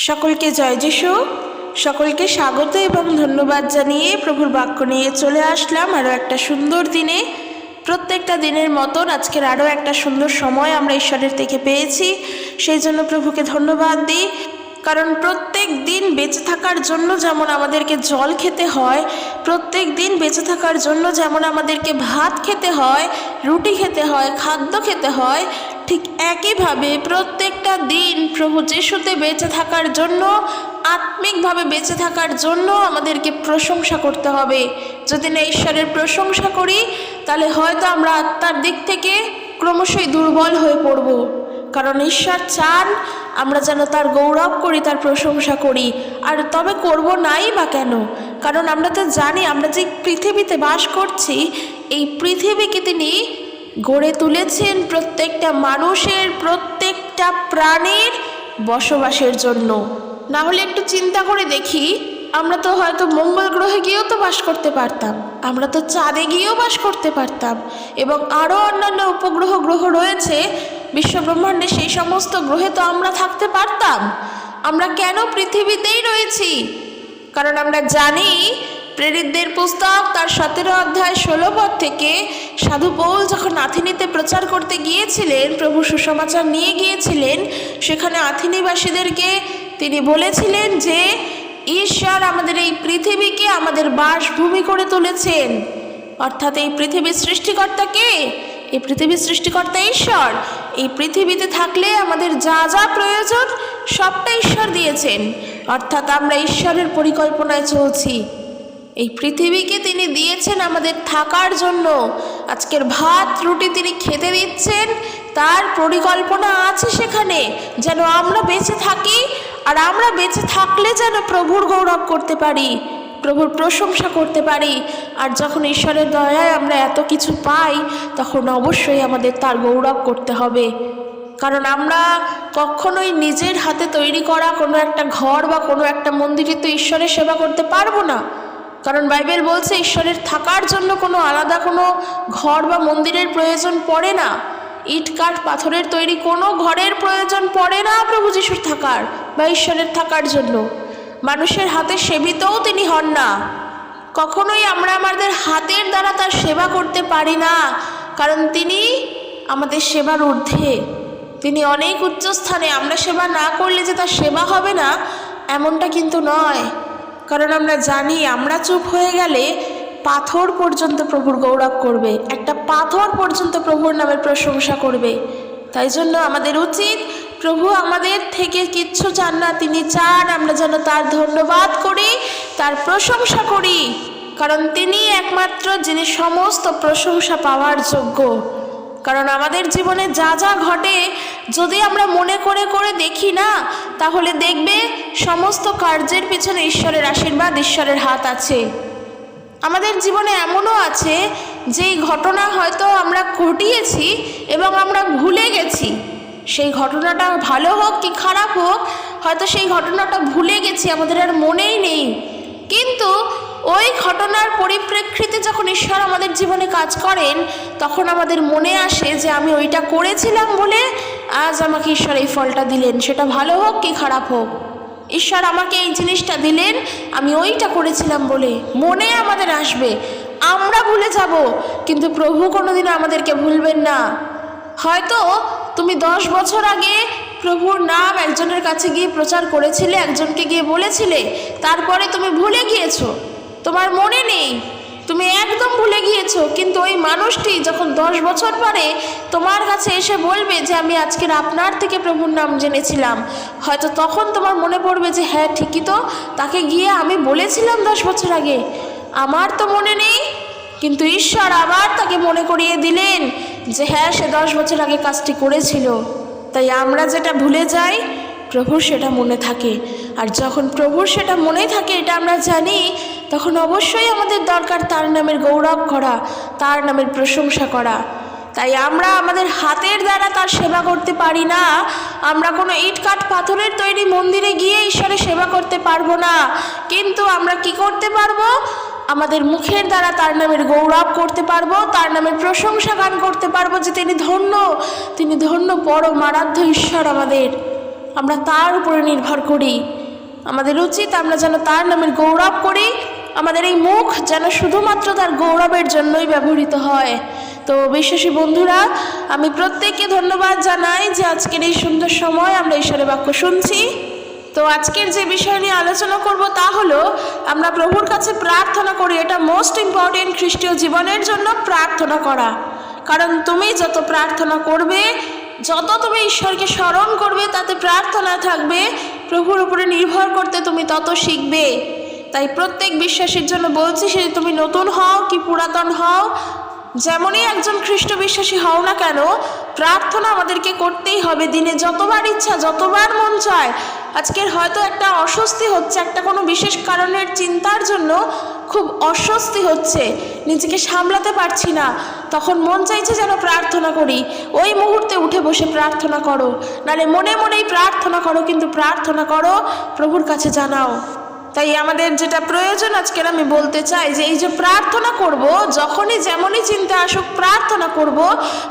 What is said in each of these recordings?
সকলকে জয় যিশু। সকলকে স্বাগত এবং ধন্যবাদ জানিয়ে প্রভুর বাক্য নিয়ে চলে আসলাম আরও একটা সুন্দর দিনে। প্রত্যেকটা দিনের মতন আজকের আরও একটা সুন্দর সময় আমরা ঈশ্বরের থেকে পেয়েছি, সেই জন্য প্রভুকে ধন্যবাদ দিই। কারণ প্রত্যেক দিন বেঁচে থাকার জন্য যেমন আমাদেরকে জল খেতে হয়, প্রত্যেক দিন বেঁচে থাকার জন্য যেমন আমাদেরকে ভাত খেতে হয়, রুটি খেতে হয়, খাদ্য খেতে হয়, ঠিক একইভাবে প্রত্যেকটা দিন প্রভু যিশুতে বেঁচে থাকার জন্য, আত্মিকভাবে বেঁচে থাকার জন্য আমাদেরকে প্রশংসা করতে হবে। যদি না ঈশ্বরের প্রশংসা করি তাহলে হয়তো আমরা আত্মার দিক থেকে ক্রমশই দুর্বল হয়ে পড়ব। কারণ ঈশ্বর চান আমরা যেন তার গৌরব করি, তার প্রশংসা করি। আর তবে করব নাই বা কেন? কারণ আমরা তো জানি আমরা যে পৃথিবীতে বাস করছি, এই পৃথিবীকে তিনি গড়ে তুলেছেন প্রত্যেকটা মানুষের, প্রত্যেকটা প্রাণীর বসবাসের জন্য। না হলে একটু চিন্তা করে দেখি, আমরা তো হয়তো মঙ্গল গ্রহে গিয়েও তো বাস করতে পারতাম, আমরা তো চাঁদে গিয়েও বাস করতে পারতাম, এবং আরও অন্যান্য উপগ্রহ গ্রহ রয়েছে বিশ্বব্রহ্মাণ্ডে, সেই সমস্ত গ্রহে তো আমরা থাকতে পারতাম। আমরা কেন পৃথিবীতেই রয়েছি? কারণ আমরা জানি প্রেরিতদের পুস্তক তার 17 অধ্যায় 16 পদ থেকে সাধু পৌল যখন আথিনিতে প্রচার করতে গিয়েছিলেন, প্রভু সুসমাচার নিয়ে গিয়েছিলেন, সেখানে আথিনিবাসীদেরকে তিনি বলেছিলেন যে ঈশ্বর আমাদের এই পৃথিবীকে আমাদের বাসভূমি করে তুলেছেন। অর্থাৎ এই পৃথিবীর সৃষ্টিকর্তা কে? এই পৃথিবীর সৃষ্টিকর্তা ঈশ্বর। এই পৃথিবীতে থাকলে আমাদের যা যা প্রয়োজন সবটা ঈশ্বর দিয়েছেন। অর্থাৎ আমরা ঈশ্বরের পরিকল্পনায় চলছি। এই পৃথিবীকে তিনি দিয়েছেন আমাদের থাকার জন্য। আজকের ভাত রুটি তিনি খেতে দিচ্ছেন, তার পরিকল্পনা আছে সেখানে, যেন আমরা বেঁচে থাকি। আর আমরা বেঁচে থাকলে যেন প্রভুর গৌরব করতে পারি, প্রভুর প্রশংসা করতে পারি। আর যখন ঈশ্বরের দয়ায় আমরা এত কিছু পাই, তখন অবশ্যই আমাদের তার গৌরব করতে হবে। কারণ আমরা কখনোই নিজের হাতে তৈরি করা কোনো একটা ঘর বা কোনো একটা মন্দিরে তো ঈশ্বরের সেবা করতে পারবো না। কারণ বাইবেল বলছে ঈশ্বরের থাকার জন্য কোনো আলাদা কোনো ঘর বা মন্দিরের প্রয়োজন পড়ে না। ইট কাঠ পাথরের তৈরি কোনো ঘরের প্রয়োজন পড়ে না প্রভু যিশুর থাকার বা ঈশ্বরের থাকার জন্য। মানুষের হাতে সেবিতও তিনি হন না। কখনোই আমরা আমাদের হাতের দ্বারা তার সেবা করতে পারি না, কারণ তিনি আমাদের সেবার ঊর্ধ্বে, তিনি অনেক উচ্চস্থানে। আমরা সেবা না করলে যে তার সেবা হবে না এমনটা কিন্তু নয়। কারণ আমরা জানি আমরা চুপ হয়ে গেলে পাথর পর্যন্ত প্রভুর গৌরব করবে, একটা পাথর পর্যন্ত প্রভুর নামের প্রশংসা করবে। তাই জন্য আমাদের উচিত, প্রভু আমাদের থেকে কিচ্ছু চান না, তিনি চান আমরা যেন তার ধন্যবাদ করি, তার প্রশংসা করি। কারণ তিনি একমাত্র যিনি সমস্ত প্রশংসা পাওয়ার যোগ্য। কারণ আমাদের জীবনে যা যা ঘটে যদি আমরা মনে করে করে দেখি না, তাহলে দেখবে সমস্ত কার্যের পিছনে ঈশ্বরের আশীর্বাদ, ঈশ্বরের হাত আছে। আমাদের জীবনে এমনও আছে যেই ঘটনা হয়তো আমরা ঘটিয়েছি এবং আমরা ভুলে গেছি। সেই ঘটনাটা ভালো হোক কি খারাপ হোক, হয়তো সেই ঘটনাটা ভুলে গেছি, আমাদের আর মনেই নেই। কিন্তু ওই ঘটনার পরিপ্রেক্ষিতে যখন ঈশ্বর আমাদের জীবনে কাজ করেন, তখন আমাদের মনে আসে যে আমি ওইটা করেছিলাম বলে আজ আমাকে ঈশ্বর এই ফলটা দিলেন। সেটা ভালো হোক কি খারাপ হোক, ঈশ্বর আমাকে এই জিনিসটা দিলেন, আমি ওইটা করেছিলাম বলে মনে আমাদের আসবে। আমরা ভুলে যাব, কিন্তু প্রভু কোনোদিন আমাদেরকে ভুলবেন না। হয়তো তুমি 10 বছর আগে প্রভুর নাম একজনের কাছে গিয়ে প্রচার করেছিলে, একজনকে গিয়ে বলেছিলে, তারপরে তুমি ভুলে গিয়েছো, তোমার মনে নেই, তুমি একদম ভুলে গিয়েছো। কিন্তু ওই মানুষটি যখন 10 বছর পরে তোমার কাছে এসে বলবে যে আমি আজকের আপনার থেকে প্রভুর নাম জেনেছিলাম, হয়তো তখন তোমার মনে পড়বে যে হ্যাঁ ঠিকই তো, তাকে গিয়ে আমি বলেছিলাম 10 বছর আগে, আমার তো মনে নেই। কিন্তু ঈশ্বর আবার তাকে মনে করিয়ে দিলেন যে হ্যাঁ সে 10 বছর আগে কাজটি করেছিল। তাই আমরা যেটা ভুলে যাই, প্রভুর সেটা মনে থাকে। আর যখন প্রভুর সেটা মনে থাকে, এটা আমরা জানি, তখন অবশ্যই আমাদের দরকার তার নামের গৌরব করা, তার নামের প্রশংসা করা। তাই আমরা আমাদের হাতের দ্বারা তার সেবা করতে পারি না। আমরা কোনো ইট কাঠ পাথরের তৈরি মন্দিরে গিয়ে ঈশ্বরের সেবা করতে পারবো না। কিন্তু আমরা কি করতে পারবো? আমাদের মুখের দ্বারা তার নামের গৌরব করতে পারবো, তার নামের প্রশংসা গান করতে পারবো যে তিনি ধন্য, তিনি ধন্য, পরম আরাধ্য ঈশ্বর আমাদের। আমরা তার উপরে নির্ভর করি। আমাদের উচিত আমরা যেন তার নামের গৌরব করি, আমাদের এই মুখ যেন শুধুমাত্র তার গৌরবের জন্যই ব্যবহৃত হয়। তো বিশ্বাসী বন্ধুরা, আমি প্রত্যেককে ধন্যবাদ জানাই যে আজকের এই সুন্দর সময় আমরা ঈশ্বরের বাক্য শুনছি। তো আজকের যে বিষয় নিয়ে আলোচনা করব তা হলো আমরা প্রভুর কাছে প্রার্থনা করি। এটা মোস্ট ইম্পর্টেন্ট খ্রিস্টীয় জীবনের জন্য প্রার্থনা করা। কারণ তুমি যত প্রার্থনা করবে, যত তুমি ঈশ্বরকে স্মরণ করবে, তাতে প্রার্থনা থাকবে, প্রভুর উপরে নির্ভর করতে তুমি তত শিখবে। তাই প্রত্যেক বিশ্বাসীর জন্য বলছি, সে তুমি নতুন হও কি পুরাতন হও, যেমনই একজন খ্রিস্ট বিশ্বাসী হও না কেন, প্রার্থনা আমাদেরকে করতেই হবে। দিনে যতবার ইচ্ছা, যতবার মন চায়। আজকের হয়তো একটা অস্বস্তি হচ্ছে, একটা কোনো বিশেষ কারণের চিন্তার জন্য খুব অস্বস্তি হচ্ছে, নিজেকে সামলাতে পারছি না, তখন মন চাইছে যেন প্রার্থনা করি। ওই মুহূর্তে উঠে বসে প্রার্থনা করো, নাহলে মনে মনেই প্রার্থনা করো, কিন্তু প্রার্থনা করো, প্রভুর কাছে জানাও। তাই আমাদের যেটা প্রয়োজন আজকের আমি বলতে চাই যে এই যে প্রার্থনা করব, যখনই যেমনই চিন্তা আসুক প্রার্থনা করব,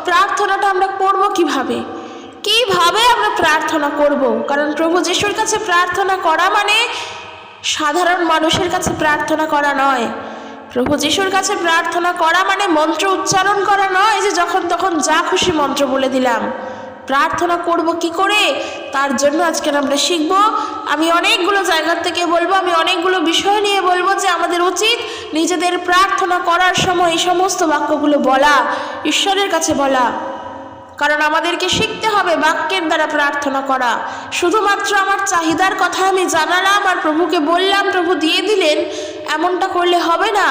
প্রার্থনাটা আমরা করব কিভাবে আমরা প্রার্থনা করব। কারণ প্রভু যিশুর কাছে প্রার্থনা করা মানে সাধারণ মানুষের কাছে প্রার্থনা করা নয়। প্রভু যিশুর কাছে প্রার্থনা করা মানে মন্ত্র উচ্চারণ করা নয় যে যখন তখন যা খুশি মন্ত্র বলে দিলাম। প্রার্থনা করব কি করে, তার জন্য আজকে আমরা শিখব। আমি অনেকগুলো জায়গার থেকে বলবো, আমি অনেকগুলো বিষয় নিয়ে বলবো যে আমাদের উচিত নিজেদের প্রার্থনা করার সময় এই সমস্ত বাক্যগুলো বলা, ঈশ্বরের কাছে বলা। কারণ আমাদেরকে শিখতে হবে বাক্যের দ্বারা প্রার্থনা করা। শুধুমাত্র আমার চাহিদার কথা আমি জানালাম আর প্রভুকে বললাম, প্রভু দিয়ে দিলেন, এমনটা করলে হবে না।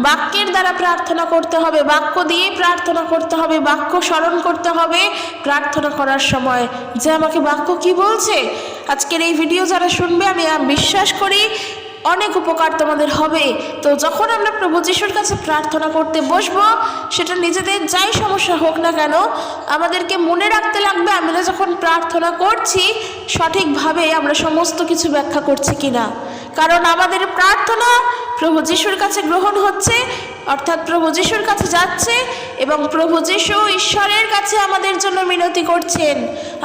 বাক্যের দ্বারা প্রার্থনা করতে হবে, বাক্য দিয়ে প্রার্থনা করতে হবে, বাক্য স্মরণ করতে হবে প্রার্থনা করার সময় যে আমাকে বাক্য কি বলছে। আজকের এই ভিডিও যারা শুনবে, আমি বিশ্বাস করি অনেক উপকার তোমাদের হবে। তো যখন আমরা প্রভু যিশুর কাছে প্রার্থনা করতে বসবো, সেটা নিজেদের যাই সমস্যা হোক না কেন, আমাদেরকে মনে রাখতে লাগবে আমরা যখন প্রার্থনা করছি সঠিকভাবে আমরা সমস্ত কিছু ব্যাখ্যা করছি কিনা। কারণ আমাদের প্রার্থনা প্রভু যিশুর কাছে গ্রহণ হচ্ছে, অর্থাৎ প্রভু যিশুর কাছে যাচ্ছে এবং প্রভু যিশু ঈশ্বরের কাছে আমাদের জন্য মিনতি করছেন।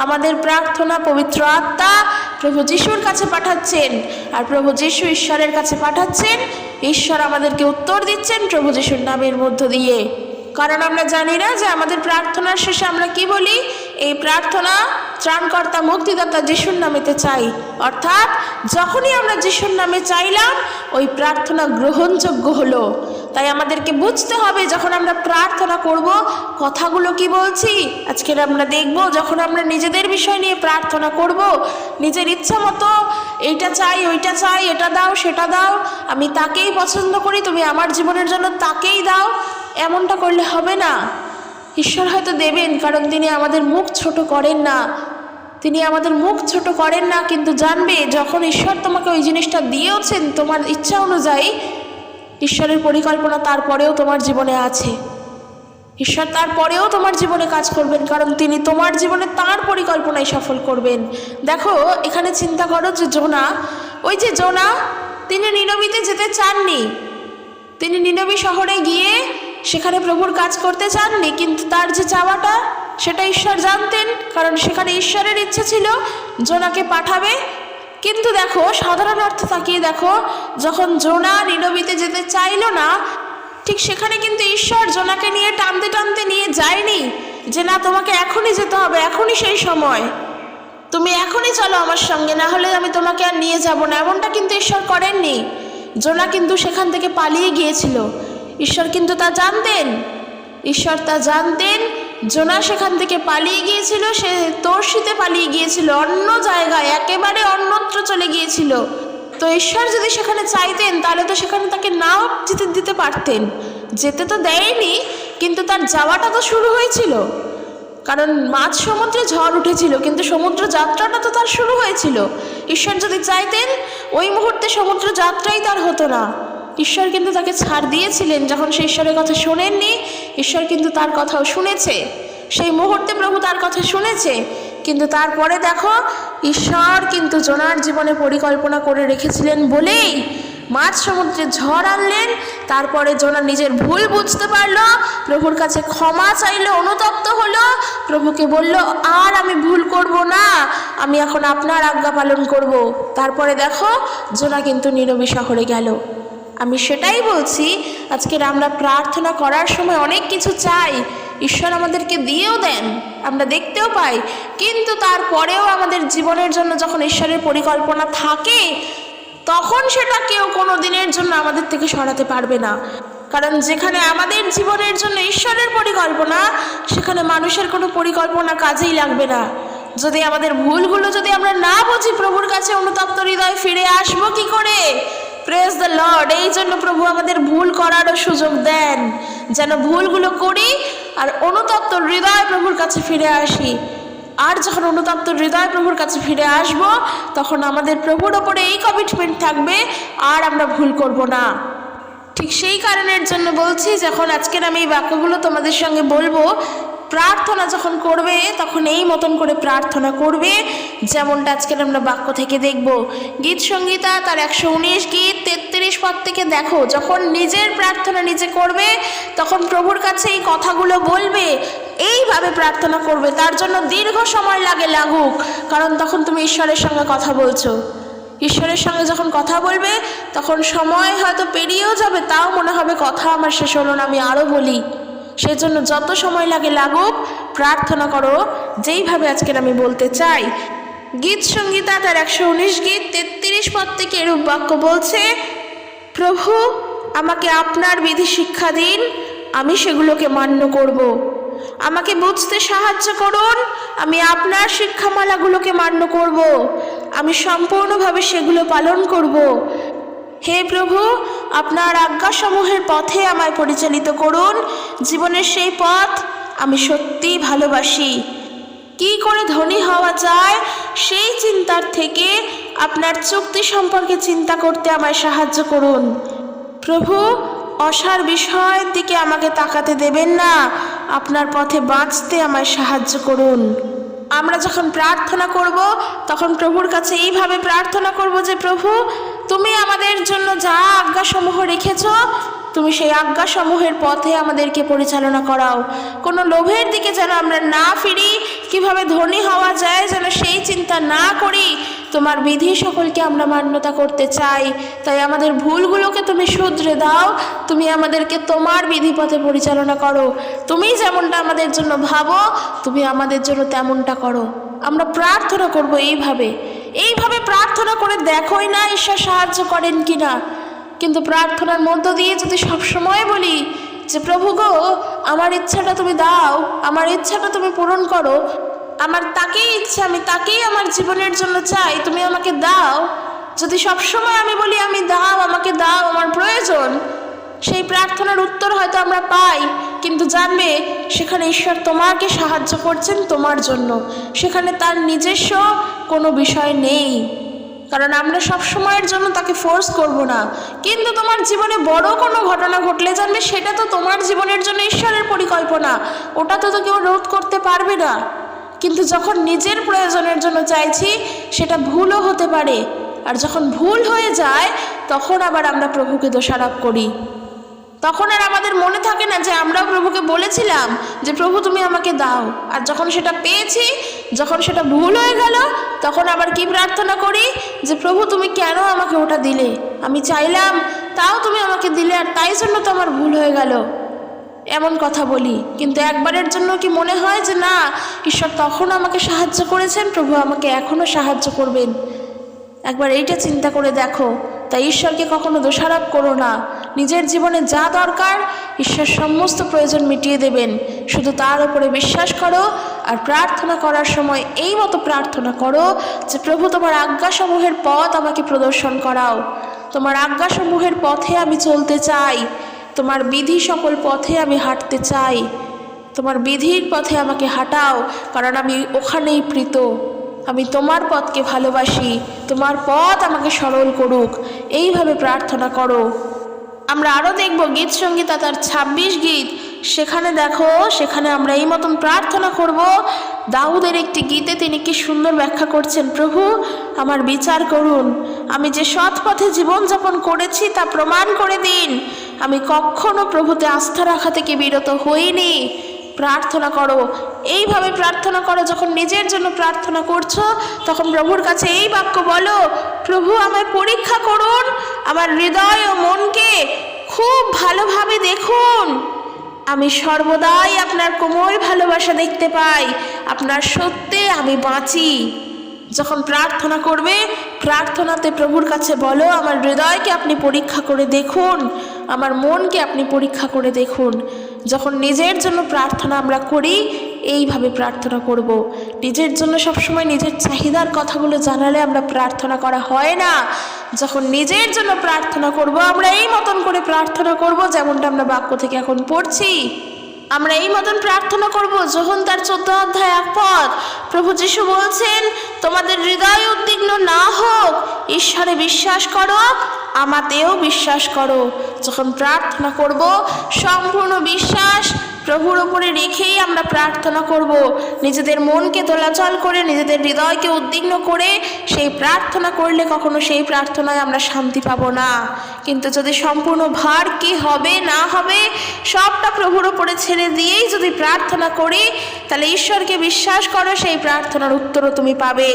আমাদের প্রার্থনা পবিত্র আত্মা প্রভু যিশুর কাছে পাঠাচ্ছেন, আর প্রভু যিশু ঈশ্বরের কাছে পাঠাচ্ছেন। ঈশ্বর আমাদেরকে উত্তর দিচ্ছেন প্রভু যিশুর নামের মধ্য দিয়ে। কারণ আমরা জানি না যে আমাদের প্রার্থনার শেষে আমরা কি বলি, এই প্রার্থনা ত্রাণকর্তা মুক্তিদাতা যিশুর নামেতে চাই। অর্থাৎ যখনই আমরা যিশুর নামে চাইলাম, ওই প্রার্থনা গ্রহণযোগ্য হলো। তাই আমাদেরকে বুঝতে হবে যখন আমরা প্রার্থনা করব কথাগুলো কি বলছি। আজকের আমরা দেখব যখন আমরা নিজেদের বিষয় নিয়ে প্রার্থনা করব, নিজের ইচ্ছা মতো এইটা চাই, ওইটা চাই, এটা দাও, সেটা দাও, আমি তাকেই পছন্দ করি, তুমি আমার জীবনের জন্য তাকেই দাও, এমনটা করলে হবে না। ঈশ্বর হয়তো দেবেন, কারণ তিনি আমাদের মুখ ছোট করেন না, তিনি আমাদের মুখ ছোট করেন না, কিন্তু জানবে যখন ঈশ্বর তোমাকে ওই জিনিসটা দিয়েওছেন তোমার ইচ্ছা অনুযায়ী, ঈশ্বরের পরিকল্পনা তারপরেও তোমার জীবনে আছে। ঈশ্বর তারপরেও তোমার জীবনে কাজ করবেন, কারণ তিনি তোমার জীবনে তার পরিকল্পনায় সফল করবেন। দেখো এখানে চিন্তা করো যে জোনা, ওই যে জোনা, তিনি নিনবিতে যেতে চাননি, তিনি নিনবি শহরে গিয়ে সেখানে প্রভুর কাজ করতে চাননি, কিন্তু তার যে চাওয়াটা সেটা ঈশ্বর জানতেন, কারণ সেখানে ঈশ্বরের ইচ্ছে ছিল জোনাকে পাঠাবে। কিন্তু দেখো সাধারণ অর্থে তাকিয়ে দেখো, যখন জোনা নিনবিতে যেতে চাইল না, ঠিক সেখানে কিন্তু ঈশ্বর জোনাকে নিয়ে টানতে টানতে নিয়ে যায়নি যে না তোমাকে এখনই যেতে হবে, এখনই সেই সময়, তুমি এখনই চলো আমার সঙ্গে, না হলে আমি তোমাকে আর নিয়ে যাব না, এমনটা কিন্তু ঈশ্বর করেননি। জোনা কিন্তু সেখান থেকে পালিয়ে গিয়েছিল। ঈশ্বর কিন্তু তা জানতেন, ঈশ্বর তা জানতেন। জোনা সেখান থেকে পালিয়ে গিয়েছিল, সে তর্ষিতে পালিয়ে গিয়েছিল, অন্য জায়গায় একেবারে অন্যত্র চলে গিয়েছিল। তো ঈশ্বর যদি সেখানে চাইতেন তাহলে তো সেখানে তাকে নাও যেতে দিতে পারতেন, যেতে তো দেয়নি, কিন্তু তার যাওয়াটা তো শুরু হয়েছিল। কারণ মাঝ সমুদ্রে ঝড় উঠেছিল, কিন্তু সমুদ্র যাত্রাটা তো তার শুরু হয়েছিল। ঈশ্বর যদি চাইতেন ওই মুহূর্তে সমুদ্র যাত্রাই তার হতো না। ঈশ্বর কিন্তু তাকে ছাড় দিয়েছিলেন, যখন সে ঈশ্বরের কথা শোনেননি, ঈশ্বর কিন্তু তার কথাও শুনেছে। সেই মুহূর্তে প্রভু তার কথা শুনেছে, কিন্তু তারপরে দেখো ঈশ্বর কিন্তু জোনার জীবনে পরিকল্পনা করে রেখেছিলেন বলেই মাঝ সমুদ্রে ঝড় আনলেন। তারপরে জোনা নিজের ভুল বুঝতে পারলো, প্রভুর কাছে ক্ষমা চাইলো, অনুতপ্ত হলো, প্রভুকে বলল আর আমি ভুল করব না, আমি এখন আপনার আজ্ঞা পালন করব। তারপরে দেখো জোনা কিন্তু নীরবে শহরে গেল। আমি সেটাই বলছি, আজকের আমরা প্রার্থনা করার সময় অনেক কিছু চাই, ঈশ্বর আমাদেরকে দিয়েও দেন, আমরা দেখতেও পাই, কিন্তু তারপরেও আমাদের জীবনের জন্য যখন ঈশ্বরের পরিকল্পনা থাকে তখন সেটা কেউ কোনো দিনের জন্য আমাদের থেকে সরাতে পারবে না। কারণ যেখানে আমাদের জীবনের জন্য ঈশ্বরের পরিকল্পনা, সেখানে মানুষের কোনো পরিকল্পনা কাজেই লাগবে না। যদি আমাদের ভুলগুলো যদি আমরা না বুঝি, প্রভুর কাছে অনুতপ্ত হৃদয় ফিরে আসবো কি করে? Praise the lord. এই জন্য প্রভু আমাদের ভুল করারও সুযোগ দেন, যেন ভুলগুলো করি আর অনুতপ্ত হৃদয় প্রভুর কাছে ফিরে আসি। আর যখন অনুতপ্ত হৃদয় প্রভুর কাছে ফিরে আসব, তখন আমাদের প্রভুর ওপরে এই কমিটমেন্ট থাকবে, আর আমরা ভুল করব না। ঠিক সেই কারণের জন্য বলছি, যখন আজকের আমি এই বাক্যগুলো তোমাদের সঙ্গে বলবো, প্রার্থনা যখন করবে তখন এই মতন করে প্রার্থনা করবে, যেমনটা আজকের আমরা বাক্য থেকে দেখব। গীত সংহিতা তার 119 গীত 33 পদ থেকে দেখো, যখন নিজের প্রার্থনা নিজে করবে তখন প্রভুর কাছে এই কথাগুলো বলবে, এইভাবে প্রার্থনা করবে। তার জন্য দীর্ঘ সময় লাগুক, কারণ তখন তুমি ঈশ্বরের সঙ্গে কথা বলছো। ঈশ্বরের সঙ্গে যখন কথা বলবে তখন সময় হয়তো পেরিয়েও যাবে, তাও মনে হবে কথা আমার শেষ হলো না, আমি আরও বলি। সেজন্য যত সময় লাগুক প্রার্থনা করো, যেইভাবে আজকের আমি বলতে চাই। গীত সংহিতা তার 119 গীত 33 পদ থেকে এরূপ বাক্য বলছে, প্রভু আমাকে আপনার বিধি শিক্ষা দিন, আমি সেগুলোকে মান্য করব। আমাকে বুঝতে সাহায্য করুন, আমি আপনার শিক্ষামালাগুলোকে মান্য করব। আমি সম্পূর্ণভাবে সেগুলো পালন করব। হে প্রভু, আপনার আজ্ঞাসমূহের পথে আমায় পরিচালিত করুন। জীবনের সেই পথ আমি সত্যিই ভালোবাসি। কি করে ধনী হওয়া যায় সেই চিন্তার থেকে আপনার চুক্তি সম্পর্কে চিন্তা করতে আমায় সাহায্য করুন। প্রভু, অসার বিষয়ের দিকে আমাকে তাকাতে দেবেন না, আপনার পথে বাঁচতে আমায় সাহায্য করুন। আমরা যখন প্রার্থনা করব তখন প্রভুর কাছে এইভাবে প্রার্থনা করব যে, প্রভু তুমি আমাদের জন্য যা আজ্ঞাসমূহ রেখেছ, তুমি সেই আজ্ঞাসমূহের পথে আমাদেরকে পরিচালনা করাও। কোনো লোভের দিকে যেন আমরা না ফিরি, কিভাবে ধনী হওয়া যায় যেন সেই চিন্তা না করি। তোমার বিধি সকলকে আমরা মান্যতা করতে চাই, তাই আমাদের ভুলগুলোকে তুমি শুধরে দাও। তুমি আমাদেরকে তোমার বিধি পথে পরিচালনা করো। তুমি যেমনটা আমাদের জন্য ভাবো, তুমি আমাদের জন্য তেমনটা করো। আমরা প্রার্থনা করব এইভাবে প্রার্থনা করে দেখোই না ঈশ্বর সাহায্য করেন কিনা। কিন্তু প্রার্থনার মধ্য দিয়ে যদি সবসময় বলি যে, প্রভু গো, আমার ইচ্ছাটা তুমি দাও, আমার ইচ্ছাটা তুমি পূরণ করো, আমার তাকেই ইচ্ছা, আমি তাকেই আমার জীবনের জন্য চাই, তুমি আমাকে দাও। যদি সবসময় আমি বলি আমি দাও, আমাকে দাও, আমার প্রয়োজন, সেই প্রার্থনার উত্তর হয়তো আমরা পাই, কিন্তু জানবে সেখানে ঈশ্বর তোমাকে সাহায্য করছেন তোমার জন্য, সেখানে তার নিজস্ব কোনো বিষয় নেই। কারণ আমরা সব সময়ের জন্য তাকে ফোর্স করব না। কিন্তু তোমার জীবনে বড় কোনো ঘটনা ঘটলে জানবে সেটা তো তোমার জীবনের জন্য ঈশ্বরের পরিকল্পনা, ওটা তো কেউ রোধ করতে পারবে না। কিন্তু যখন নিজের প্রয়োজনের জন্য চাইছি, সেটা ভুলও হতে পারে। আর যখন ভুল হয়ে যায় তখন আবার আমরা প্রভুকে দোষারোপ করি। তখন আর আমাদের মনে থাকে না যে আমরাও প্রভুকে বলেছিলাম যে, প্রভু তুমি আমাকে দাও। আর যখন সেটা পেয়েছি, যখন সেটা ভুল হয়ে গেল, তখন আবার কি প্রার্থনা করি যে, প্রভু তুমি কেন আমাকে ওটা দিলে? আমি চাইলাম, তাও তুমি আমাকে দিলে, আর তাই জন্য তো আমার ভুল হয়ে গেল। এমন কথা বলি। কিন্তু একবারের জন্য কি মনে হয় যে না, ঈশ্বর তখন আমাকে সাহায্য করেছেন, প্রভু আমাকে এখনও সাহায্য করবেন? একবার এইটা চিন্তা করে দেখো। তাই ঈশ্বরকে কখনো দোষারোপ করো না। নিজের জীবনে যা দরকার ঈশ্বর সমস্ত প্রয়োজন মিটিয়ে দেবেন, শুধু তার উপরে বিশ্বাস করো। আর প্রার্থনা করার সময় এই মতো প্রার্থনা করো যে, প্রভু তোমার আজ্ঞাসমূহের পথ আমাকে প্রদর্শন করাও, তোমার আজ্ঞাসমূহের পথে আমি চলতে চাই, তোমার বিধি সকল পথে আমি হাঁটতে চাই, তোমার বিধির পথে আমাকে হাঁটাও, কারণ আমি ওখানেই প্রীত। আমি তোমার পথকে ভালোবাসি, তোমার পথ আমাকে সরল করুক। এইভাবে প্রার্থনা করো। আমরা আরও দেখব গীত সংহিতা তার 26 গীত, সেখানে দেখো, সেখানে আমরা এই মতন প্রার্থনা করব। দাউদের একটি গীতে তিনি কি সুন্দর ব্যাখ্যা করছেন, প্রভু আমার বিচার করুন, আমি যে সৎ পথে জীবনযাপন করেছি তা প্রমাণ করে দিন। আমি কখনো প্রভুতে আস্থা রাখা থেকে বিরত হইনি। প্রার্থনা করো। এইভাবে প্রার্থনা করো। যখন নিজের জন্য প্রার্থনা করছো তখন প্রভুর কাছে এই বাক্য বলো, প্রভু আমায় পরীক্ষা করুন, আমার হৃদয় ও মনকে খুব ভালোভাবে দেখুন। আমি সর্বদাই আপনার কোমল ভালোবাসা দেখতে পাই, আপনার সত্যে আমি বাঁচি। যখন প্রার্থনা করবে, প্রার্থনাতে প্রভুর কাছে বলো, আমার হৃদয়কে আপনি পরীক্ষা করে দেখুন, আমার মনকে আপনি পরীক্ষা করে দেখুন। যখন নিজের জন্য প্রার্থনা আমরা করি, এইভাবে প্রার্থনা করব। নিজের জন্য সবসময় নিজের চাহিদার কথাগুলো জানালে আমরা প্রার্থনা করা হয় না। যখন নিজের জন্য প্রার্থনা করব, আমরা এই মতন করে প্রার্থনা করব, যেমনটা আমরা বাক্য থেকে এখন পড়ছি। আমরা এই মতন প্রার্থনা করব। যোহন তার 14 অধ্যায় 1 পদ, প্রভু যিশু বলছেন, তোমাদের হৃদয় উদ্বিগ্ন না হোক, ঈশ্বরে বিশ্বাস করো, আমাতেও বিশ্বাস করো। যখন প্রার্থনা করব, সম্পূর্ণ বিশ্বাস প্রভুর ওপরে রেখেই আমরা প্রার্থনা করব। নিজেদের মনকে দোলাচল করে, নিজেদের হৃদয়কে উদ্বিগ্ন করে সেই প্রার্থনা করলে কখনো সেই প্রার্থনায় আমরা শান্তি পাবো না। কিন্তু যদি সম্পূর্ণ ভার কি হবে না হবে সবটা প্রভুর ওপরে ছেড়ে দিয়েই যদি প্রার্থনা করি, তাহলে ঈশ্বরকে বিশ্বাস করো, সেই প্রার্থনার উত্তরও তুমি পাবে।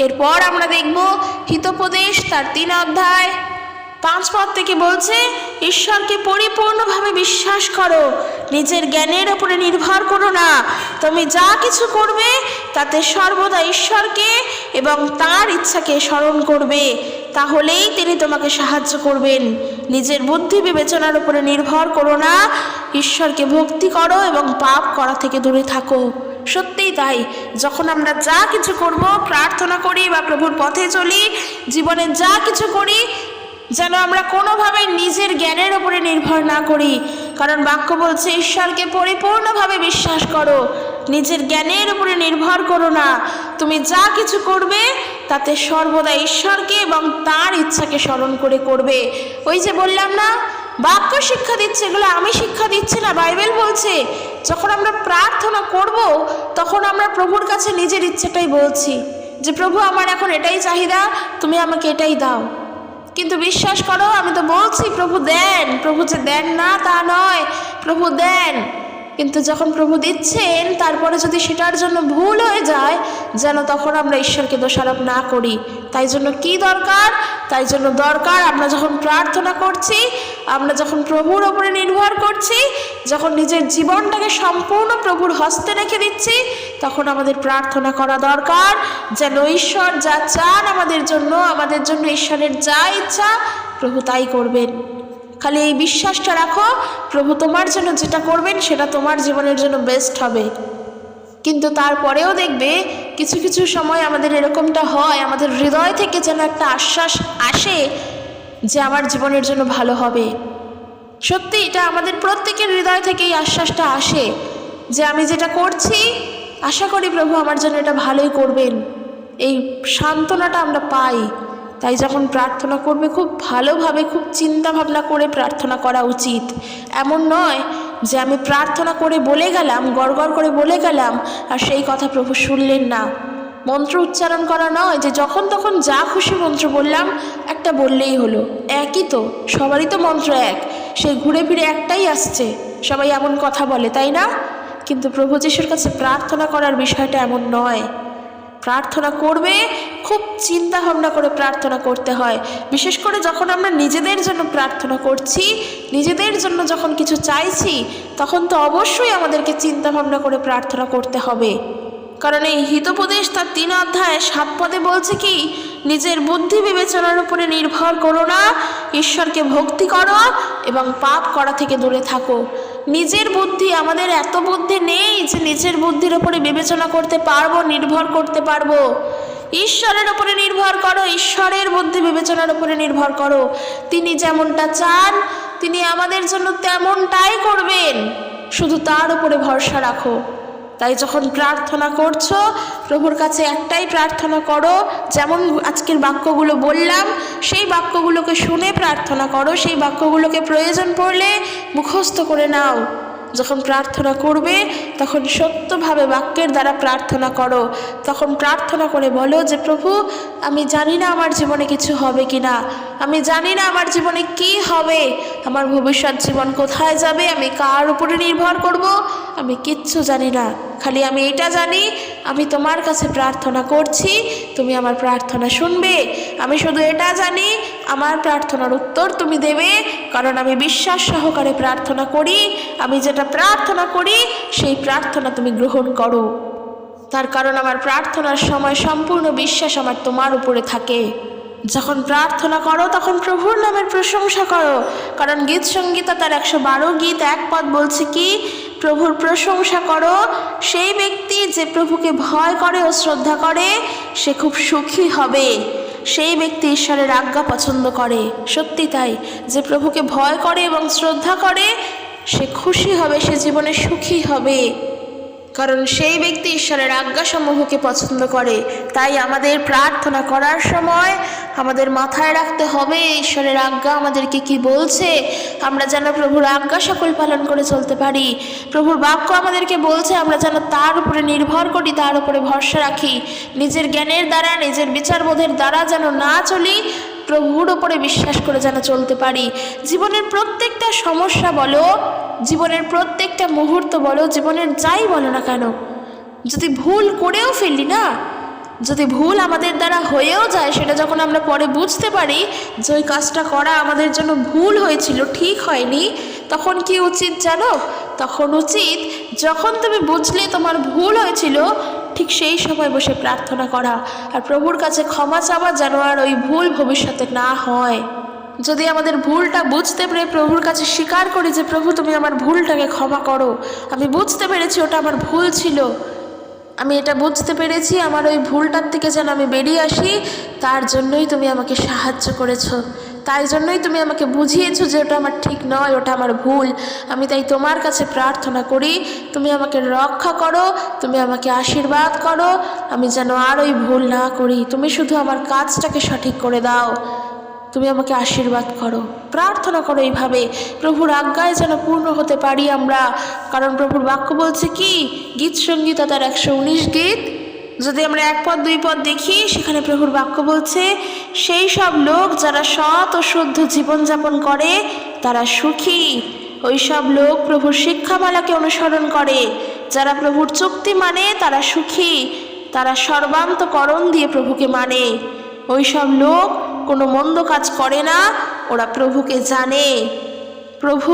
এরপর আমরা দেখব হিতোপদেশ তার 3 অধ্যায় 5 পদ থেকে বলছে, ঈশ্বরকে পরিপূর্ণভাবে বিশ্বাস করো, নিজের জ্ঞানের ওপরে নির্ভর করো না। তুমি যা কিছু করবে তাতে সর্বদা ঈশ্বরকে এবং তার ইচ্ছাকে স্মরণ করবে, তাহলেই তিনি তোমাকে সাহায্য করবেন। নিজের বুদ্ধি বিবেচনার উপরে নির্ভর করো না, ঈশ্বরকে ভক্তি করো এবং পাপ করা থেকে দূরে থাকো। সত্যিই তাই, যখন আমরা যা কিছু করব, প্রার্থনা করি বা প্রভুর পথে চলি, জীবনে যা কিছু করি, যেন আমরা কোনোভাবে নিজের জ্ঞানের উপরে নির্ভর না করি। কারণ বাক্য বলছে, ঈশ্বরকে পরিপূর্ণভাবে বিশ্বাস করো, নিজের জ্ঞানের উপরে নির্ভর করো না। তুমি যা কিছু করবে তাতে সর্বদা ঈশ্বরকে এবং তার ইচ্ছাকে স্মরণ করে করবে। ওই যে বললাম না, বাক্য শিক্ষা দিচ্ছে, এগুলো আমি শিক্ষা দিচ্ছি না, বাইবেল বলছে। যখন আমরা প্রার্থনা করব, তখন আমরা প্রভুর কাছে নিজের ইচ্ছাটাই বলছি, যে প্রভু আমার এখন এটাই চাহিদা, তুমি আমাকে এটাই দাও। কিন্তু বিশ্বাস করো, আমি তো বলছি প্রভু দেন, প্রভু যে দেন না তা নয়, প্রভু দেন। কিন্তু যখন প্রভু দিচ্ছেন, তারপরে যদি সেটার জন্য ভুল হয়ে যায়, যেন তখন আমরা ঈশ্বরকে দোষারোপ না করি। তাই জন্য কি দরকার? তাই জন্য দরকার, আমরা যখন প্রার্থনা করছি, আমরা যখন প্রভুর ওপরে নির্ভর করছি, যখন নিজের জীবনটাকে সম্পূর্ণ প্রভুর হস্তে রেখে দিচ্ছি, তখন আমাদের প্রার্থনা করা দরকার যেন ঈশ্বর যা চান আমাদের জন্য ঈশ্বরের যা ইচ্ছা প্রভু তাই করবেন। খালি এই বিশ্বাসটা রাখো, প্রভু তোমার জন্য যেটা করবেন সেটা তোমার জীবনের জন্য বেস্ট হবে। কিন্তু তারপরেও দেখবে কিছু কিছু সময় আমাদের এরকমটা হয়, আমাদের হৃদয় থেকে যেন একটা আশ্বাস আসে যে আমার জীবনের জন্য ভালো হবে। সত্যি এটা আমাদের প্রত্যেকের হৃদয় থেকে এই আশ্বাসটা আসে যে আমি যেটা করছি, আশা করি প্রভু আমার জন্য এটা ভালোই করবেন। এই সান্ত্বনাটা আমরা পাই। তাই যখন প্রার্থনা করবে, খুব ভালোভাবে, খুব চিন্তা ভাবনা করে প্রার্থনা করা উচিত। এমন নয় যে আমি প্রার্থনা করে বলে গেলাম, গড়গড় করে বলে গেলাম, আর সেই কথা প্রভু শুনলেন না। মন্ত্র উচ্চারণ করা নয় যে যখন তখন যা খুশি মন্ত্র বললাম, একটা বললেই হলো। একই তো, সবারই তো মন্ত্র এক, সেই ঘুরে ফিরে একটাই আসছে, সবাই এমন কথা বলে, তাই না? কিন্তু প্রভু যিশুর কাছে প্রার্থনা করার বিষয়টা এমন নয়। প্রার্থনা করবে, খুব চিন্তা ভাবনা করে প্রার্থনা করতে হয়। বিশেষ করে যখন আমরা নিজেদের জন্য প্রার্থনা করছি, নিজেদের জন্য যখন কিছু চাইছি, তখন তো অবশ্যই আমাদেরকে চিন্তা ভাবনা করে প্রার্থনা করতে হবে। কারণ এই হিতোপদেশ তার 3 অধ্যায় 7 পদে বলছে কি, নিজের বুদ্ধি বিবেচনার উপরে নির্ভর করো না, ঈশ্বরকে ভক্তি করো এবং পাপ করা থেকে দূরে থাকো। নিজের বুদ্ধি, আমাদের এত বুদ্ধি নেই যে নিজের বুদ্ধির ওপরে বিবেচনা করতে পারবো, নির্ভর করতে পারবো। ঈশ্বরের ওপরে নির্ভর করো, ঈশ্বরের বুদ্ধি বিবেচনার উপরে নির্ভর করো। তিনি যেমনটা চান, তিনি আমাদের জন্য তেমনটাই করবেন, শুধু তার উপরে ভরসা রাখো। তাই যখন প্রার্থনা করছো, প্রভুর কাছে একটাই প্রার্থনা করো, যেমন আজকের বাক্যগুলো বললাম, সেই বাক্যগুলোকে শুনে প্রার্থনা করো। সেই বাক্যগুলোকে প্রয়োজন পড়লে মুখস্থ করে নাও। যখন প্রার্থনা করবে তখন সত্যভাবে বাক্যের দ্বারা প্রার্থনা করো। তখন প্রার্থনা করে বলো যে প্রভু, আমি জানি না আমার জীবনে কিছু হবে কি না, আমি জানি না আমার জীবনে কি হবে, আমার ভবিষ্যৎ জীবন কোথায় যাবে, আমি কার উপরে নির্ভর করব, আমি কিচ্ছু জানি না। খালি আমি এটা জানি, আমি তোমার কাছে প্রার্থনা করছি, তুমি আমার প্রার্থনা শুনবে। আমি শুধু এটা জানি, আমার প্রার্থনার উত্তর তুমি দেবে, কারণ আমি বিশ্বাস সহকারে প্রার্থনা করি। আমি যেটা প্রার্থনা করি সেই প্রার্থনা তুমি গ্রহণ করো। তার কারণ আমার প্রার্থনার সময় সম্পূর্ণ বিশ্বাস আমার তোমার উপরে থাকে। যখন প্রার্থনা করো তখন প্রভুর নামের প্রশংসা করো, কারণ গীত সংগীতা তার 112 গীত 1 পদ বলছে কি, প্রভুর প্রশংসা করো। সেই ব্যক্তি যে প্রভুকে ভয় করে ও শ্রদ্ধা করে সে খুব সুখী হবে। সেই ব্যক্তি ঈশ্বরের আজ্ঞা পছন্দ করে। সত্যি তাই, যে প্রভুকে ভয় করে এবং শ্রদ্ধা করে সে খুশি হবে, সে জীবনে সুখী হবে, কারণ সেই ব্যক্তি ঈশ্বরের আজ্ঞাসমূহকে পছন্দ করে। তাই আমাদের প্রার্থনা করার সময় আমাদের মাথায় রাখতে হবে ঈশ্বরের আজ্ঞা আমাদেরকে কি বলছে, আমরা যেন প্রভুর আজ্ঞা সকল পালন করে চলতে পারি। প্রভুর বাক্য আমাদেরকে বলছে আমরা যেন তার উপরে নির্ভর করি, তার উপরে ভরসা রাখি, নিজের জ্ঞানের দ্বারা, নিজের বিচারবোধের দ্বারা যেন না চলি, প্রভুর ওপরে বিশ্বাস করে যেন চলতে পারি। জীবনের প্রত্যেকটা সমস্যা বলো, জীবনের প্রত্যেকটা মুহূর্ত বলো, জীবনের যাই বলো না কেন, যদি ভুল করেও ফেললি না, যদি ভুল আমাদের দ্বারা হয়েও যায়, সেটা যখন আমরা পরে বুঝতে পারি যে ওই কাজটা করা আমাদের জন্য ভুল হয়েছিল, ঠিক হয়নি, তখন কি উচিত জানো? তখন উচিত যখন তুমি বুঝলে তোমার ভুল হয়েছিল ঠিক সেই সময় বসে প্রার্থনা করা আর প্রভুর কাছে ক্ষমা চাওয়া, যেন আর ওই ভুল ভবিষ্যতে না হয়। যদি আমাদের ভুলটা বুঝতে পেরে প্রভুর কাছে স্বীকার করি যে প্রভু তুমি আমার ভুলটাকে ক্ষমা করো, আমি বুঝতে পেরেছি ওটা আমার ভুল ছিল, আমি এটা বুঝতে পেরেছি, আমার ওই ভুলটার থেকে যেন আমি বেরিয়ে আসি, তার জন্যই তুমি আমাকে সাহায্য করেছো, তাই জন্যই তুমি আমাকে বুঝিয়েছো যে ওটা আমার ঠিক নয়, ওটা আমার ভুল। আমি তাই তোমার কাছে প্রার্থনা করি তুমি আমাকে রক্ষা করো, তুমি আমাকে আশীর্বাদ করো, আমি যেন আর ওই ভুল না করি। তুমি শুধু আমার কাজটাকে সঠিক করে দাও, তুমি আমাকে আশীর্বাদ করো। প্রার্থনা করো এইভাবে, প্রভুর আজ্ঞায় যেন পূর্ণ হতে পারি আমরা। কারণ প্রভুর বাক্য বলছে কি, গীত সংগীতা তার 119 গীত যদি আমরা 1 পদ 2 পদ দেখি, সেখানে প্রভুর বাক্য বলছে, সেই সব লোক যারা সৎ ও শুদ্ধ জীবনযাপন করে তারা সুখী। ওই সব লোক প্রভুর শিক্ষামালাকে অনুসরণ করে, যারা প্রভুর চুক্তি মানে তারা সুখী, তারা সর্বান্তকরণ দিয়ে প্রভুকে মানে। ওই সব লোক কোনো মন্দ কাজ করে না, ওরা প্রভুকে জানে। প্রভু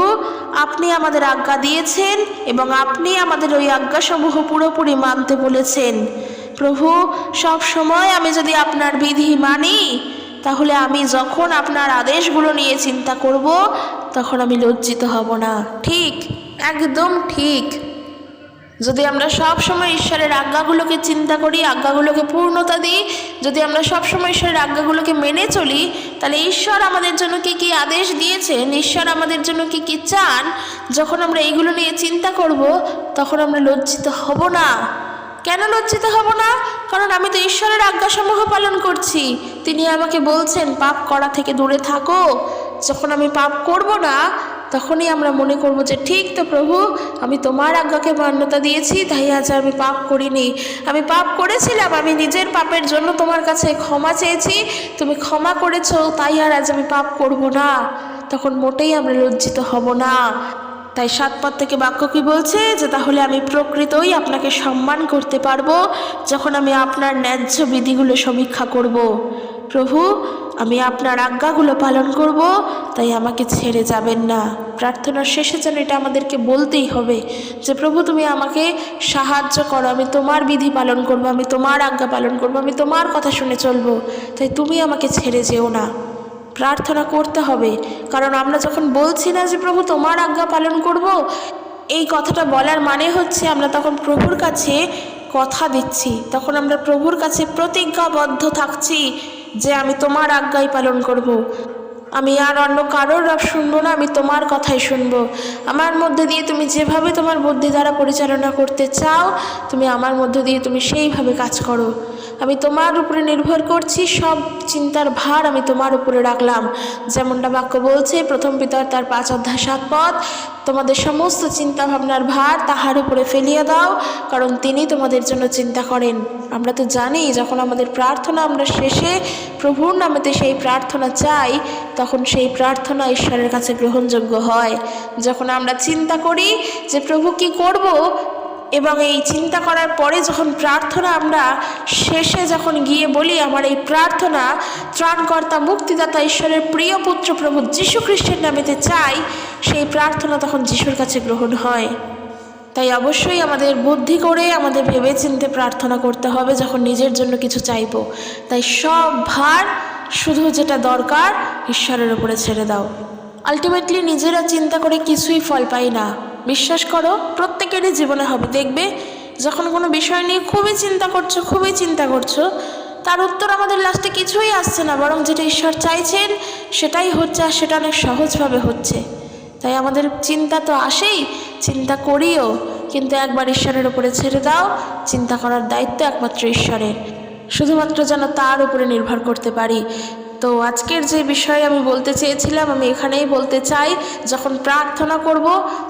আপনি আমাদের আজ্ঞা দিয়েছেন এবং আপনি আমাদের ওই আজ্ঞাসমূহ পুরোপুরি মানতে বলেছেন। প্রভু সব সময় আমি যদি আপনার বিধি মানি, তাহলে আমি যখন আপনার আদেশগুলো নিয়ে চিন্তা করব তখন আমি লজ্জিত হব না। ঠিক, একদম ঠিক। যদি আমরা সব সময় ঈশ্বরের আজ্ঞাগুলোকে চিন্তা করি, আজ্ঞাগুলোকে পূর্ণতা দিই, যদি আমরা সব সময় ঈশ্বরের আজ্ঞাগুলোকে মেনে চলি, তাহলে ঈশ্বর আমাদের জন্য কি কি আদেশ দিয়েছেন, ঈশ্বর আমাদের জন্য কি কি চান, যখন আমরা এইগুলো নিয়ে চিন্তা করব তখন আমরা লজ্জিত হব না। কেন লজ্জিত হব না? কারণ আমি তো ঈশ্বরের আজ্ঞাসমূহ পালন করছি। তিনি আমাকে বলছেন পাপ করা থেকে দূরে থাকো। যখন আমি পাপ করব না, তখনই আমরা মনে করব যে ঠিক তো প্রভু, আমি তোমার আজ্ঞাকে মান্যতা দিয়েছি, তাই আজ আমি পাপ করিনি। আমি পাপ করেছিলাম, আমি নিজের পাপের জন্য তোমার কাছে ক্ষমা চেয়েছি, তুমি ক্ষমা করেছো, তাই আর আজ আমি পাপ করব না। তখন মোটেই আমরা লজ্জিত হব না। তাই 7 পদ থেকে বাক্য কি বলছে, যে তাহলে আমি প্রকৃতই আপনাকে সম্মান করতে পারবো যখন আমি আপনার ন্যায্য বিধিগুলো সমীক্ষা করব। প্রভু আমি আপনার আজ্ঞাগুলো পালন করব, তাই আমাকে ছেড়ে যাবেন না। প্রার্থনার শেষে যেন এটা আমাদেরকে বলতেই হবে যে প্রভু তুমি আমাকে সাহায্য করো, আমি তোমার বিধি পালন করব, আমি তোমার আজ্ঞা পালন করব, আমি তোমার কথা শুনে চলবো, তাই তুমি আমাকে ছেড়ে যেও না। প্রার্থনা করতে হবে, কারণ আমরা যখন বলছি না যে প্রভু তোমার আজ্ঞা পালন করব, এই কথাটা বলার মানে হচ্ছে আমরা তখন প্রভুর কাছে কথা দিচ্ছি, তখন আমরা প্রভুর কাছে প্রতিজ্ঞাবদ্ধ থাকছি যে আমি তোমার আজ্ঞাই পালন করব, আমি আর অন্য কারোর রব শুনবো না, আমি তোমার কথাই শুনবো। আমার মধ্যে দিয়ে তুমি যেভাবে তোমার বুদ্ধি দ্বারা পরিচালনা করতে চাও, তুমি আমার মধ্যে দিয়ে তুমি সেইভাবে কাজ করো। আমি তোমার উপরে নির্ভর করছি, সব চিন্তার ভার আমি তোমার উপরে রাখলাম। যেমনটা বাক্য বলছে 1 পিতর তার 5 অধ্যায় 7 পদ, তোমাদের সমস্ত চিন্তা ভাবনার ভার তাহার উপরে ফেলিয়ে দাও, কারণ তিনি তোমাদের জন্য চিন্তা করেন। আমরা তো জানি যখন আমাদের প্রার্থনা আমরা শেষে প্রভুর নামেতে সেই প্রার্থনা চাই, তখন সেই প্রার্থনা ঈশ্বরের কাছে গ্রহণযোগ্য হয়। যখন আমরা চিন্তা করি যে প্রভু কি করব, এবং এই চিন্তা করার পরে যখন প্রার্থনা আমরা শেষে যখন গিয়ে বলি আমার এই প্রার্থনা ত্রাণকর্তা মুক্তিদাতা ঈশ্বরের প্রিয় পুত্র প্রভু যীশু খ্রিস্টের নামেতে চাই, সেই প্রার্থনা তখন যিশুর কাছে গ্রহণ হয়। তাই অবশ্যই আমাদের বুদ্ধি করে আমাদের ভেবে চিন্তে প্রার্থনা করতে হবে যখন নিজের জন্য কিছু চাইব। তাই সব ভার শুধু যেটা দরকার ঈশ্বরের উপরে ছেড়ে দাও। আলটিমেটলি নিজেরা চিন্তা করে কিছুই ফল পাই না। বিশ্বাস করো, প্রত্যেকেরই জীবনে হবে। দেখবে যখন কোনো বিষয় নিয়ে খুবই চিন্তা করছো, তার উত্তর আমাদের লাস্টে কিছুই আসছে না, বরং যেটা ঈশ্বর চাইছেন সেটাই হচ্ছে, আর সেটা অনেক সহজভাবে হচ্ছে। তাই আমাদের চিন্তা তো আসেই, চিন্তা করিও, কিন্তু একবার ঈশ্বরের উপরে ছেড়ে দাও। চিন্তা করার দায়িত্ব একমাত্র ঈশ্বরের, শুধুমাত্র যেন তার উপরে নির্ভর করতে পারি। তো আজকের যে বিষয় আমি বলতে চেয়েছিলাম, আমি এখানেই বলতে চাই, যখন প্রার্থনা করব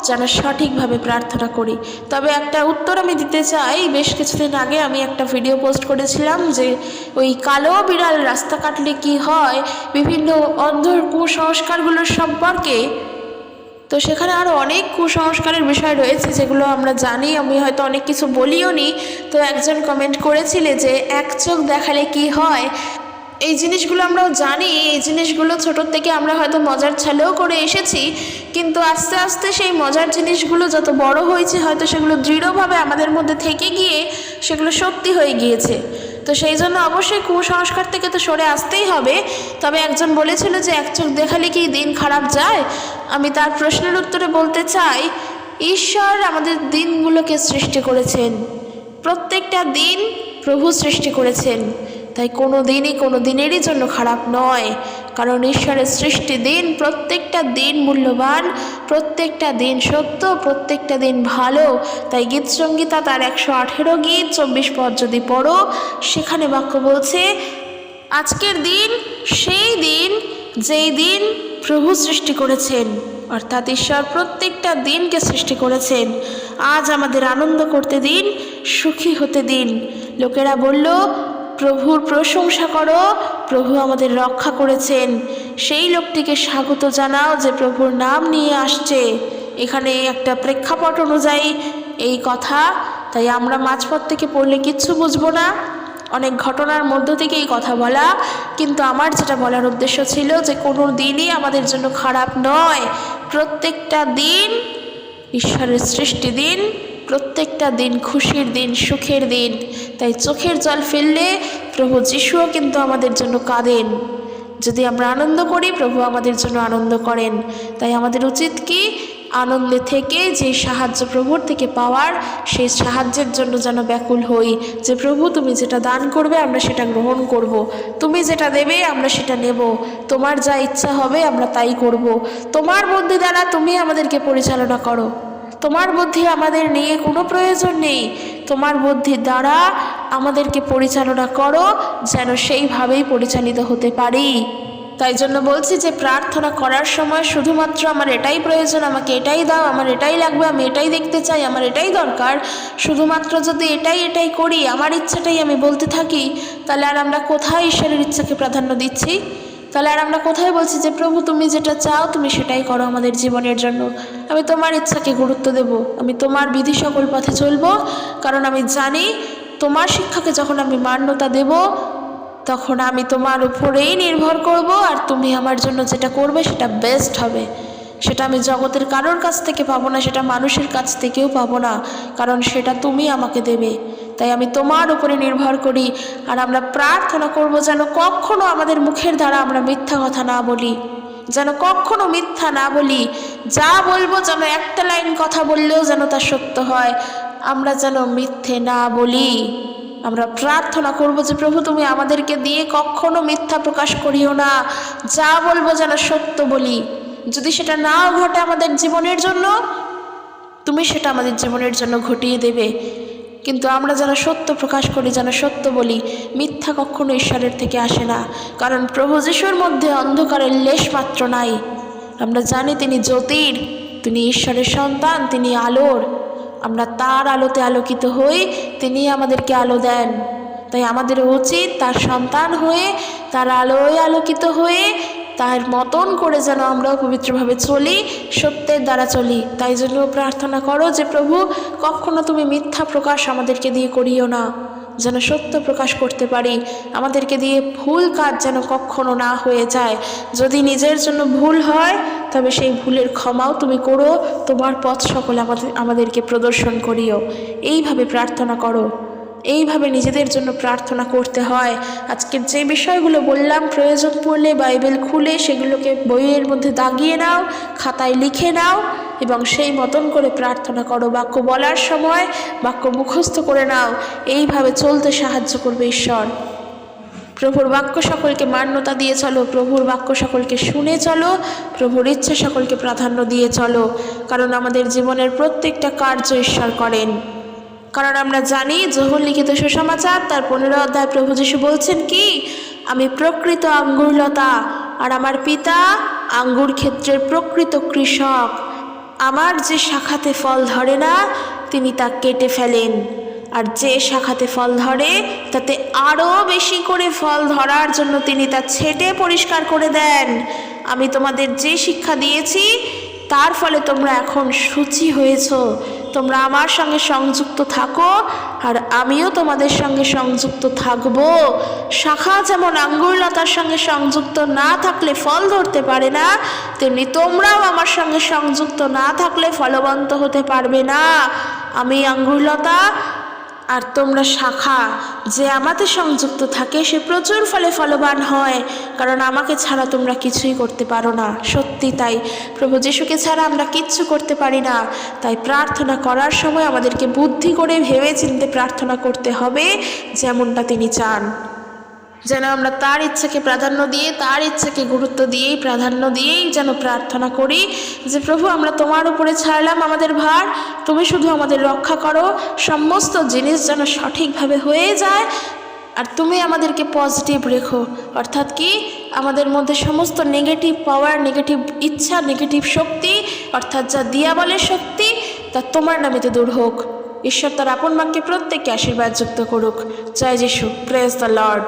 যেন সঠিকভাবে প্রার্থনা করি। তবে একটা উত্তর আমি দিতে চাই। বেশ কিছুদিন আগে আমি একটা ভিডিও পোস্ট করেছিলাম যে ওই কালো বিড়াল রাস্তা কাটলে কি হয়, বিভিন্ন অন্ধর কুসংস্কারগুলোর সম্পর্কে। তো সেখানে আরও অনেক কুসংস্কারের বিষয় রয়েছে যেগুলো আমরা জানি, আমি হয়তো অনেক কিছু বলিও নি। তো একজন কমেন্ট করেছিলে যে এক চোখ দেখালে কি হয়। এই জিনিসগুলো আমরাও জানি, এই জিনিসগুলো ছোটোর থেকে আমরা হয়তো মজার ছলেও করে এসেছি, কিন্তু আস্তে আস্তে সেই মজার জিনিসগুলো যত বড় হয়েছে হয়তো সেগুলো দৃঢ়ভাবে আমাদের মধ্যে থেকে গিয়ে সেগুলো সত্যি হয়ে গিয়েছে। তো সেই জন্য অবশ্যই কুসংস্কার থেকে তো সরে আসতেই হবে। তবে একজন বলেছিল যে এক চোখ দেখালে কি দিন খারাপ যায়। আমি তার প্রশ্নের উত্তরে বলতে চাই, ঈশ্বর আমাদের দিনগুলোকে সৃষ্টি করেছেন, প্রত্যেকটা দিন প্রভু সৃষ্টি করেছেন। তাই কোনো দিনেরই জন্য খারাপ নয়, কারণ ঈশ্বরের সৃষ্টি দিন, প্রত্যেকটা দিন মূল্যবান, প্রত্যেকটা দিন সত্য, প্রত্যেকটা দিন ভালো। তাই গীত সংগীতা তার 118 গীত 24 পদ যদি পড়ো, সেখানে বাক্য বলছে আজকের দিন সেই দিন যেই দিন প্রভু সৃষ্টি করেছেন, অর্থাৎ ঈশ্বর প্রত্যেকটা দিনকে সৃষ্টি করেছেন। আজ আমাদের আনন্দ করতে দিন, সুখী হতে দিন। লোকেরা বলল প্রভুর প্রশংসা করো, প্রভু আমাদের রক্ষা করেছেন। সেই লোকটিকে স্বাগত জানাও যে প্রভুর নাম নিয়ে আসছে। এখানে একটা প্রেক্ষাপট অনুযায়ী এই কথা। তাই আমরা মাঝপথ থেকে পড়লে কিচ্ছু বুঝবো না, অনেক ঘটনার মধ্য থেকে এই কথা বলা। কিন্তু আমার যেটা বলার উদ্দেশ্য ছিল যে কোনো দিনই আমাদের জন্য খারাপ নয়, প্রত্যেকটা দিন ঈশ্বরের সৃষ্টি দিন, প্রত্যেকটা দিন খুশির দিন, সুখের দিন। তাই চোখের জল ফেললে প্রভু যিশুও কিন্তু আমাদের জন্য কাঁদেন। যদি আমরা আনন্দ করি, প্রভু আমাদের জন্য আনন্দ করেন। তাই আমাদের উচিত কি, আনন্দে থেকে যে সাহায্য প্রভুর থেকে পাওয়ার, সেই সাহায্যের জন্য যেন ব্যাকুল হই যে প্রভু তুমি যেটা দান করবে আমরা সেটা গ্রহণ করব, তুমি যেটা দেবে আমরা সেটা নেব, তোমার যা ইচ্ছা হবে আমরা তাই করব। তোমার বুদ্ধি দ্বারা তুমি আমাদেরকে পরিচালনা করো, তোমার বুদ্ধি আমাদের নিয়ে কোনো প্রয়োজন নেই, তোমার বুদ্ধির দ্বারা আমাদেরকে পরিচালনা করো যেন সেইভাবেই পরিচালিত হতে পারি। তাই জন্য বলছি যে প্রার্থনা করার সময় শুধুমাত্র আমার এটাই প্রয়োজন, আমাকে এটাই দাও, আমার এটাই লাগবে, আমি এটাই দেখতে চাই, আমার এটাই দরকার, শুধুমাত্র যদি এটাই করি, আমার ইচ্ছাটাই আমি বলতে থাকি, তাহলে আর আমরা কোথায় ঈশ্বরের ইচ্ছাকে প্রাধান্য দিচ্ছি? তাহলে আর আমরা কোথায় বলছি যে প্রভু তুমি যেটা চাও তুমি সেটাই করো আমাদের জীবনের জন্য, আমি তোমার ইচ্ছাকে গুরুত্ব দেব, আমি তোমার বিধি সকল পথে চলবো, কারণ আমি জানি তোমার শিক্ষাকে যখন আমি মান্যতা দেব তখন আমি তোমার উপরেই নির্ভর করব, আর তুমি আমার জন্য যেটা করবে সেটা বেস্ট হবে। সেটা আমি জগতের কারোর কাছ থেকে পাবো না, সেটা মানুষের কাছ থেকেও পাবো না, কারণ সেটা তুমি আমাকে দেবে। তাই আমি তোমার উপরে নির্ভর করি। আর আমরা প্রার্থনা করব যেন কখনো আমাদের মুখের দ্বারা আমরা মিথ্যা কথা না বলি, যেন কখনো মিথ্যা না বলি, যা বলবো যেন একটা লাইন কথা বললেও যেন তা সত্য হয়, আমরা যেন মিথ্যে না বলি। আমরা প্রার্থনা করব যে প্রভু তুমি আমাদেরকে দিয়ে কখনো মিথ্যা প্রকাশ করিও না, যা বলবো যেন সত্য বলি। যদি সেটা নাও ঘটে আমাদের জীবনের জন্য, তুমি সেটা আমাদের জীবনের জন্য ঘটিয়ে দেবে, কিন্তু আমরা যেন সত্য প্রকাশ করি, যেন সত্য বলি। মিথ্যা কখনো ঈশ্বরের থেকে আসে না, কারণ প্রভু যিশুর মধ্যে অন্ধকারের লেশ মাত্র নাই। আমরা জানি তিনি জ্যোতির, তিনি ঈশ্বরের সন্তান, তিনি আলোর। আমরা তার আলোতে আলোকিত হই, তিনি আমাদেরকে আলো দেন। তাই আমাদের উচিত তার সন্তান হয়ে, তার আলোয় আলোকিত হয়ে, তার মতন করে যেন আমরাও পবিত্রভাবে চলি, সত্যের দ্বারা চলি। তাই জন্য প্রার্থনা করো যে প্রভু, কখনো তুমি মিথ্যা প্রকাশ আমাদেরকে দিয়ে করিও না, যেন সত্য প্রকাশ করতে পারি। আমাদেরকে দিয়ে ভুল কাজ যেন কখনো না হয়ে যায়। যদি নিজের জন্য ভুল হয়, তবে সেই ভুলের ক্ষমাও তুমি করো, তোমার পথ সকলে আমাদেরকে প্রদর্শন করিও। এইভাবে প্রার্থনা করো, এইভাবে নিজেদের জন্য প্রার্থনা করতে হয়। আজকের যে বিষয়গুলো বললাম, প্রয়োজন পড়লে বাইবেল খুলে সেগুলোকে বইয়ের মধ্যে দাগিয়ে নাও, খাতায় লিখে নাও এবং সেই মতন করে প্রার্থনা করো। বাক্য বলার সময় বাক্য মুখস্থ করে নাও। এইভাবে চলতে সাহায্য করবে ঈশ্বর। প্রভুর বাক্য সকলকে মান্যতা দিয়ে চলো, প্রভুর বাক্য সকলকে শুনে চলো, প্রভুর ইচ্ছা সকলকে প্রাধান্য দিয়ে চলো। কারণ আমাদের জীবনের প্রত্যেকটা কার্য ঈশ্বর করেন। কারণ আমরা জানি যোহন লিখিত সুসমাচার তার 15 অধ্যায় প্রভু যীশু বলছেন কি, আমি প্রকৃত আঙ্গুরলতা আর আমার পিতা আঙ্গুর ক্ষেত্রের প্রকৃত কৃষক। আমার যে শাখাতে ফল ধরে না, তিনি তা কেটে ফেলেন, আর যে শাখাতে ফল ধরে তাতে আরও বেশি করে ফল ধরার জন্য তিনি তা ছেঁটে পরিষ্কার করে দেন। আমি তোমাদের যে শিক্ষা দিয়েছি তার ফলে তোমরা এখন সূচি হয়েছ। তোমরা আমার সঙ্গে সংযুক্ত থাকো আর আমিও তোমাদের সঙ্গে সংযুক্ত থাকব। শাখা যেমন আঙ্গুরলতার সঙ্গে সংযুক্ত না থাকলে ফল ধরতে পারে না, তেমনি তোমরাও আমার সঙ্গে সংযুক্ত না থাকলে ফলবন্ত হতে পারবে না। আমি আঙ্গুরলতা আর তোমরা শাখা। যে আমাতে সংযুক্ত থাকে সে প্রচুর ফলে ফলবান হয়, কারণ আমাকে ছাড়া তোমরা কিছুই করতে পারো না। সত্যি তাই, প্রভু যীশুকে ছাড়া আমরা কিচ্ছু করতে পারি না। তাই প্রার্থনা করার সময় আমাদেরকে বুদ্ধি করে ভেবে চিন্তে প্রার্থনা করতে হবে, যেমনটা তিনি চান। যেন আমরা তার ইচ্ছাকে প্রাধান্য দিয়ে, তার ইচ্ছাকে গুরুত্ব দিয়েই, প্রাধান্য দিয়েই যেন প্রার্থনা করি যে প্রভু, আমরা তোমার উপরে ছাড়লাম আমাদের ভার, তুমি শুধু আমাদের রক্ষা করো। সমস্ত জিনিস যেন সঠিকভাবে হয়ে যায়, আর তুমি আমাদেরকে পজিটিভ রেখো। অর্থাৎ কি, আমাদের মধ্যে সমস্ত নেগেটিভ পাওয়ার, নেগেটিভ ইচ্ছা, নেগেটিভ শক্তি, অর্থাৎ যা দিয়াবলের শক্তি, তা তোমার নামেতে দূর হোক। ঈশ্বর তার আপন বাক্যে প্রত্যেককে আশীর্বাদ যুক্ত করুক। জয় যিশু, প্রেজ দ্য লর্ড।